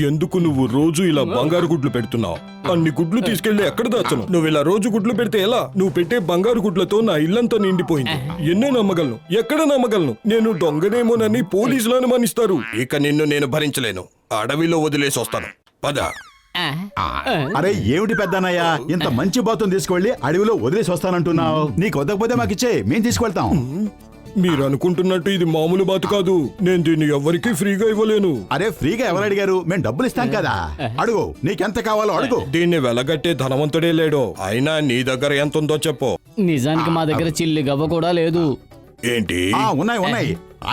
ఎందుకు నువ్వు రోజు ఇలా బంగారు గుడ్లు పెడుతున్నావు? అన్ని గుడ్లు తీసుకెళ్లి ఎక్కడ దాచను? నువ్వు ఇలా రోజు గుడ్లు పెడితే ఎలా? నువ్వు పెట్టే బంగారు గుడ్లతో నా ఇల్లంతా నిండిపోయింది. ఎన్నో నమ్మగలను, ఎక్కడ నమ్మగలను? నేను దొంగనేమోనని పోలీసులు అనుమానిస్తారు. ఇక నిన్ను నేను భరించలేను. అడవిలో వదిలేసి వస్తాను. పద. అరే ఏమిటి పెద్దనయ్యా, ఇంత మంచి బాతుని తీసుకువెళ్ళి అడవిలో వదిలేసి వస్తానంటున్నావు? నీకు వద్దకపోతే మాకు ఇచ్చే, మేం తీసుకెళ్తాం. మీరు అనుకుంటున్నట్టు ఇది మామూలు బాతు కాదు. నేను దీన్ని ఎవ్వరికీ ఫ్రీగా ఇవ్వలేను. అరే ఫ్రీగా ఎవరు అడిగారు? మేము డబ్బులు ఇస్తాం కదా. అడుగు, నీకెంత కావాలో అడుగు. దీన్ని వెలగట్టే ధనవంతుడే లేడు. అయినా నీ దగ్గర ఎంత ఉందో చెప్పు. నిజానికి మా దగ్గర చిల్లి గవ్వ కూడా లేదు. ఏంటి? ఉన్నాయి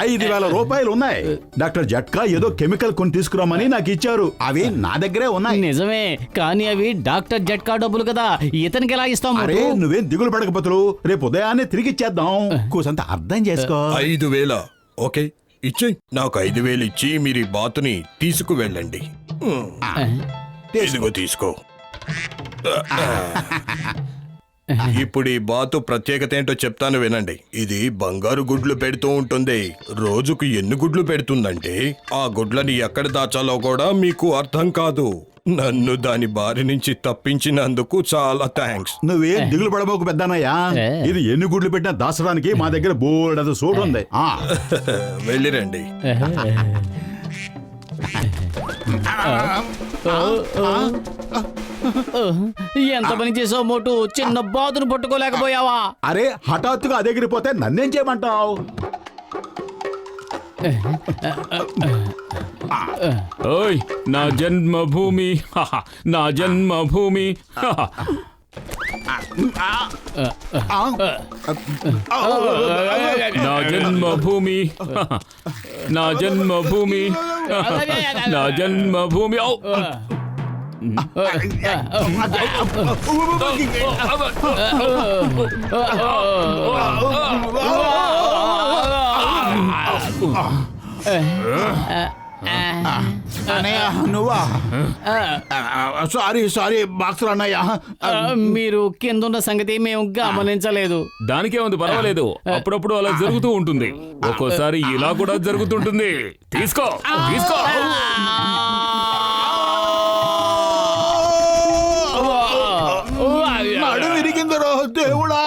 5,000 రూపాయలు ఉన్నాయి. డాక్టర్ జట్కా ఏదో కెమికల్ కొని తీసుకురామని నాకు ఇచ్చారు. అవి నా దగ్గరే ఉన్నాయి. నిజమే, కానీ అవి డాక్టర్ జట్కా డబ్బులు కదా, ఇతనికి ఎలా ఇస్తాం? అరే నువ్వేం దిగులు పడకపోతులు, రేపు ఉదయాన్నే తిరిగి ఇచ్చేద్దాం. కూసంత అర్థం చేసుకో. 5,000 ఓకే, ఇచ్చేయ్. నాకు 5,000 ఇచ్చి మీరు ఈ బాతుని తీసుకు వెళ్ళండి. ఇదిగో తీసుకో. ఇప్పుడు ఈ బాతు ప్రత్యేకత ఏంటో చెప్తాను వినండి. ఇది బంగారు గుడ్లు పెడుతూ ఉంటుంది. రోజుకు ఎన్ని గుడ్లు పెడుతుందంటే ఆ గుడ్లని ఎక్కడ దాచాలో కూడా మీకు అర్థం కాదు. నన్ను దాని బారి నుంచి తప్పించినందుకు చాలా థ్యాంక్స్. నువ్వేం దిగులు పడబోకు పెద్దనయ్యా. ఇది ఎన్ని గుడ్లు పెట్టినా దాచడానికి మా దగ్గర బోర్డు సోటు ఉంది. వెళ్ళిరండి. ఎంత పని చేసావు మోటు, చిన్న బాతును పట్టుకోలేకపోయావా? అరే హఠాత్తుగా అదెగిరిపోతే నన్నేం చేయమంటావు? ఓయ్ నా జన్మభూమి, నా జన్మభూమి. నా జన్మభూమి, నా జన్మభూమి, నా జన్మభూమి. అన్నయ్య నువ్వా? సారీ బాక్సర్ అన్నయ్య. మీరు కింద ఉన్న సంగతి మేము గమనించలేదు. దానికే ఉంది, పర్వాలేదు. అప్పుడప్పుడు అలా జరుగుతూ ఉంటుంది. ఒక్కోసారి ఇలా కూడా జరుగుతుంటుంది. తీసుకో తీసుకో. దేవుడా,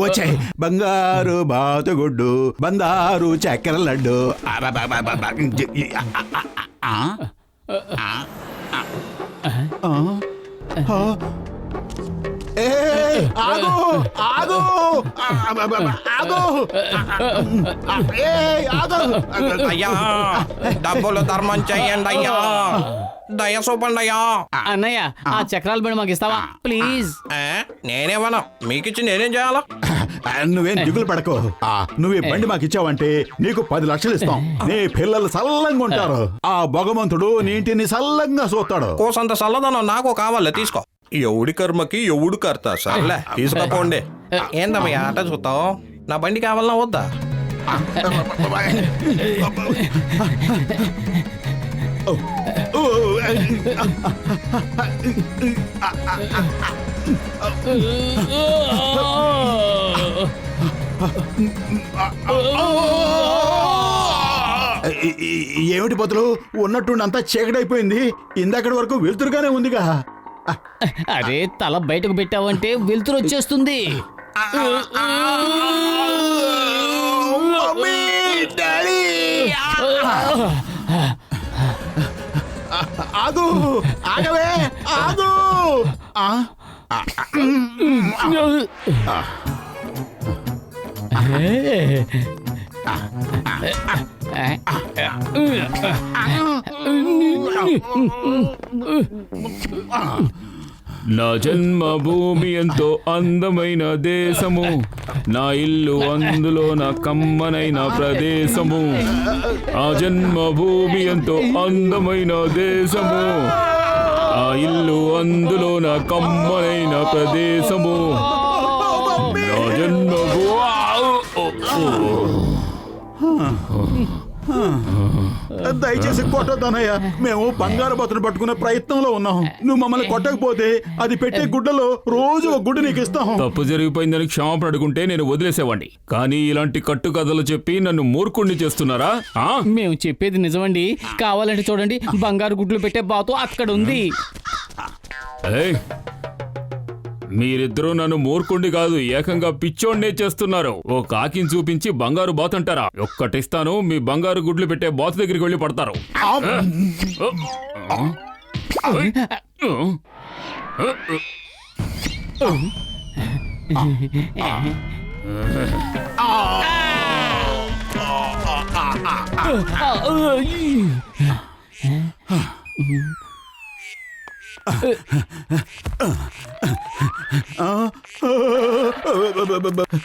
వచ్చాయి బంగారు బాతుగుడ్డు, బందారు చక్కెర లడ్డు. ఆగు ఆగు ఆగు. అయ్యా డబ్బులు ధర్మం చెయ్యండి అయ్యా, దయ చూపండి అయ్యా. అన్నయ్య ఆ చక్రాల బండి మాకు ఇస్తావా ప్లీజ్? నేనేమన్నా మీకిచ్చి నేనేం చేయాలా? నువ్వేం దిగులు పడకు. నువ్వు బండి మాకు ఇచ్చావంటే నీకు 10 లక్షలు ఇస్తాం. నీ పిల్లలు సల్లంగా ఉంటారు. ఆ భగవంతుడు నీ ఇంటిని సల్లంగా చూస్తాడు. కోసంత చల్లదనం నాకు కావాలి, తీసుకో. ఎవడి కర్మకి ఎవడు కర్తా. సర్లే తీసుకోపోండి. ఏందమ్మయ్యా ఆట చూస్తావు? నా బండి కావాలన్నా వద్దా? ఏమిటి బతులు ఉన్నట్టుండి అంతా చీకటైపోయింది. ఇందక్కడి వరకు వెలుతురుగానే ఉందిగా. అరే తల బయటకు పెట్టావంటే వెలుతురు వచ్చేస్తుంది. ఆగు ఆగవే ఆగు. నా జన్మభూమి ఎంతో అందమైన దేశము, నా ఇల్లు అందులో నా కమ్మనైన ప్రదేశము. ఆ జన్మభూమి ఎంతో అందమైన దేశము, ఆ నా ఇల్లు అందులో నా కమ్మనైన ప్రదేశము నా జన్మకు దయచేసి కొట్టొద్దనయ్య. మేము బంగారు బాతును పట్టుకునే ప్రయత్నంలో ఉన్నాం. నువ్వు మమ్మల్ని కొట్టకపోతే అది పెట్టే గుడ్డలో రోజు ఒక గుడ్డు నీకు ఇస్తాం. తప్పు జరిగిపోయిందని క్షమాపణ అడుగుంటే నేను వదిలేసేవాడిని. కానీ ఇలాంటి కట్టుకథలు చెప్పి నన్ను మూర్ఖుణ్ణి చేస్తున్నారా? మేము చెప్పేది నిజమండి. కావాలంటే చూడండి, బంగారు గుడ్లు పెట్టే బాతు అక్కడ ఉంది. ఏయ్, మీరిద్దరూ నన్ను మూర్ఖుండి కాదు, ఏకంగా పిచ్చోడ్నే చేస్తున్నారు. ఓ కాకిని చూపించి బంగారు బాతు అంటారా? ఒక్కటిస్తాను, మీ బంగారు గుడ్లు పెట్టే బాతు దగ్గరికి వెళ్ళి పడతారు.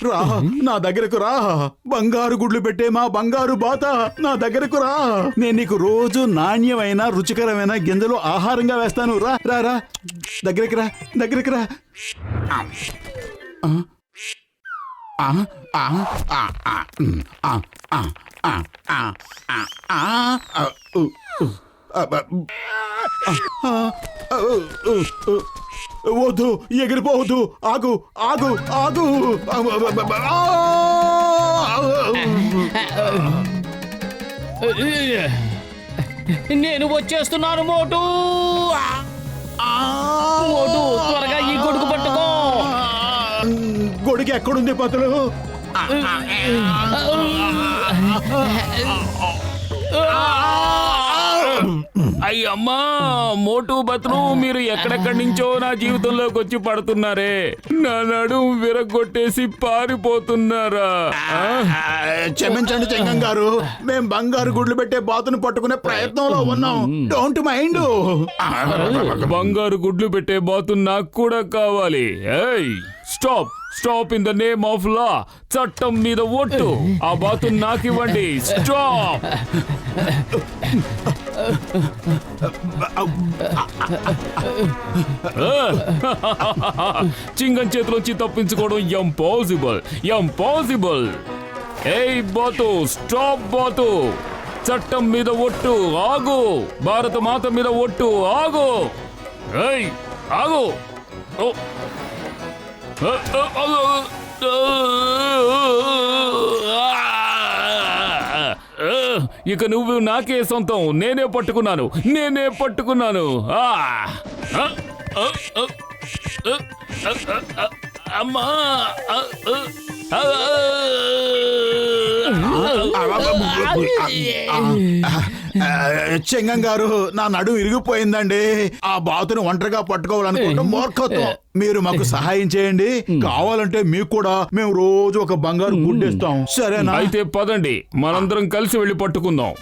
రా, నా దగ్గరకు రా. బంగారు గుడ్లు పెట్టే మా బంగారు బాత నా దగ్గరకు రా. నేను నీకు రోజు నాణ్యమైన రుచికరమైన గింజలు ఆహారంగా వేస్తాను. రా రా రా, దగ్గరికి రా, దగ్గరికి రా. వద్దు, ఎగిరిపోవద్దు. ఆగు ఆగు ఆగు. నేను వచ్చేస్తున్నాను మోటు. మోటు, త్వరగా ఈ గొడుగు పట్టుకో. గొడుగు ఎక్కడుంది పతులు? అయ్యమ్మా, మోటు బతులు, మీరు ఎక్కడెక్కడి నుంచో నా జీవితంలోకి వచ్చి పడుతున్నారే. నా నడుము విరగొట్టేసి పారిపోతున్నారా? క్షమించండి చెంగం గారు, మేం బంగారు గుడ్లు పెట్టే బాతును పట్టుకునే ప్రయత్నంలో ఉన్నాం. Don't mind. బంగారు గుడ్లు పెట్టే బాతు నాకు కూడా కావాలి. ఏయ్, stop stop in the name of law. చట్టం మీద ఒట్టు. ఆ బాతు నాకివ్వండి. స్టాప్. చింగం చేతిలోంచి తప్పించుకోవడం ఇంపాసిబుల్, ఇంపాసిబుల్. ఏయ్ బాతు, స్టాప్ బాతు. చట్టం మీద ఒట్టు. ఆగు. భారత మాత మీద ఒట్టు. ఆగు. ఏయ్, ఆగు. ఓ, ఇక నువ్వు నాకే సొంతం. నేనే పట్టుకున్నాను, నేనే పట్టుకున్నాను. అమ్మా, చెంగం గారు, నా నడుము ఇరిగిపోయిందండి. ఆ బాతును ఒంటరిగా పట్టుకోవాలనుకుంటాం మూర్ఖత్వం. మీరు మాకు సహాయం చేయండి. కావాలంటే మీకు కూడా మేము రోజు ఒక బంగారు గుడ్డేస్తాం. సరేనా? అయితే పదండి, మనందరం కలిసి వెళ్ళి పట్టుకుందాం.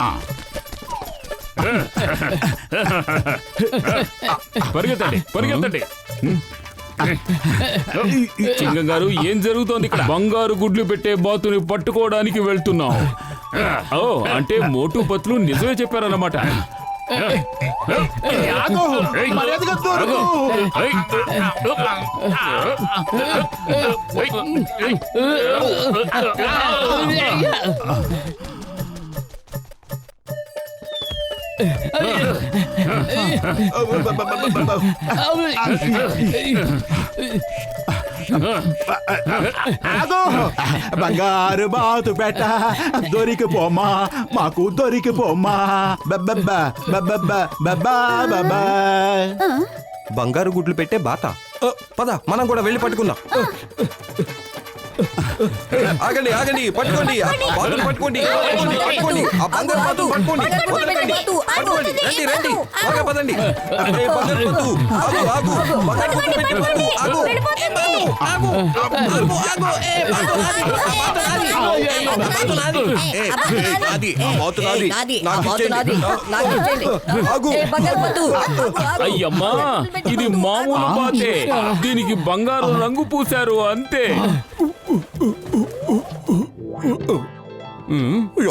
పరిగెత్తండి, పరిగెత్తండి. చింగం గారు, ఏం జరుగుతోంది ఇక్కడ? బంగారు గుడ్లు పెట్టే బాతుని పట్టుకోవడానికి వెళ్తున్నాం. ఓ, అంటే మోటు పత్లు నిజమే చెప్పారన్నమాట. బంగారు బాతు పెట్ట దొరికిపోమ్మా, మాకు దొరికిపోమ్మా. బంగారు గుడ్లు పెట్టే బాత. పద, మనం కూడా వెళ్ళి పట్టుకుందాం. ఆగండి ఆగండి, పట్టుకోండి ఆ బాతుని, పట్టుకోండి పట్టుకోండి, పట్టుకోండి ఆ బంగారు బాతుని, పట్టుకోండి. వదలకండి, పట్టుకోండి. రండి రండి, త్వరగా పదండి. ఏ బంగారు బాతు, ఆగు ఆగు. బంగారు గుడ్లు పెట్టే బాతు, ఆగు. ఏ బాతు, ఆగు ఆగు ఆగు. ఏ బాతు నాది, ఆ బాతు నాది, ఆ బాతు నాది. ఏ నాది, ఆ బాతు నాది. నాకు ఇచ్చేయండి. ఆగు. అయ్యమ్మా, ఇది మామూలు బాతే. దీనికి బంగారు రంగు పూశారు అంతే.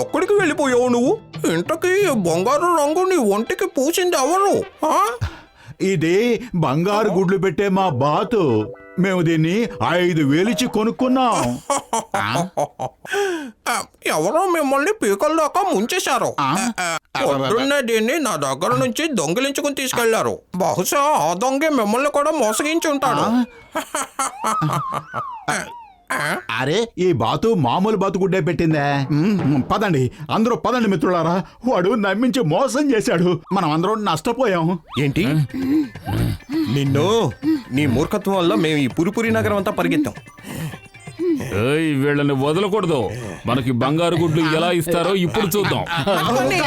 ఎక్కడికి వెళ్ళిపోయావు నువ్వు? ఇంతకీ బంగారు రంగు నీ ఒంటికి పూసింది ఎవరు? ఇది బంగారు గుడ్లు పెట్టే మా బాతు. మేము దీన్ని 5,000 ఇచ్చి కొనుక్కున్నాం. ఎవరో మిమ్మల్ని పీకల దాకా ముంచేశారు. పొద్దున్నే దీన్ని నా దగ్గర నుంచి దొంగిలించుకుని తీసుకెళ్లారు. బహుశా ఆ దొంగే మిమ్మల్ని కూడా మోసగించి ఉంటాడు. అరే, ఈ బాతు మామూలు బాతు గుడ్డే పెట్టిందే. పదండి, అందరూ పదండి మిత్రులారా. వాడు నమ్మించి మోసం చేశాడు. మనం అందరం నష్టపోయాం. ఏంటి నిన్ను నీ మూర్ఖత్వం వల్ల మేము ఈ పురిపురి నగరం అంతా పరిగెత్తాం. ఏయ్, వీళ్ళని వదలకూడదు. మనకి బంగారు గుడ్లు ఎలా ఇస్తారో ఇప్పుడు చూద్దాం. ఆగండి.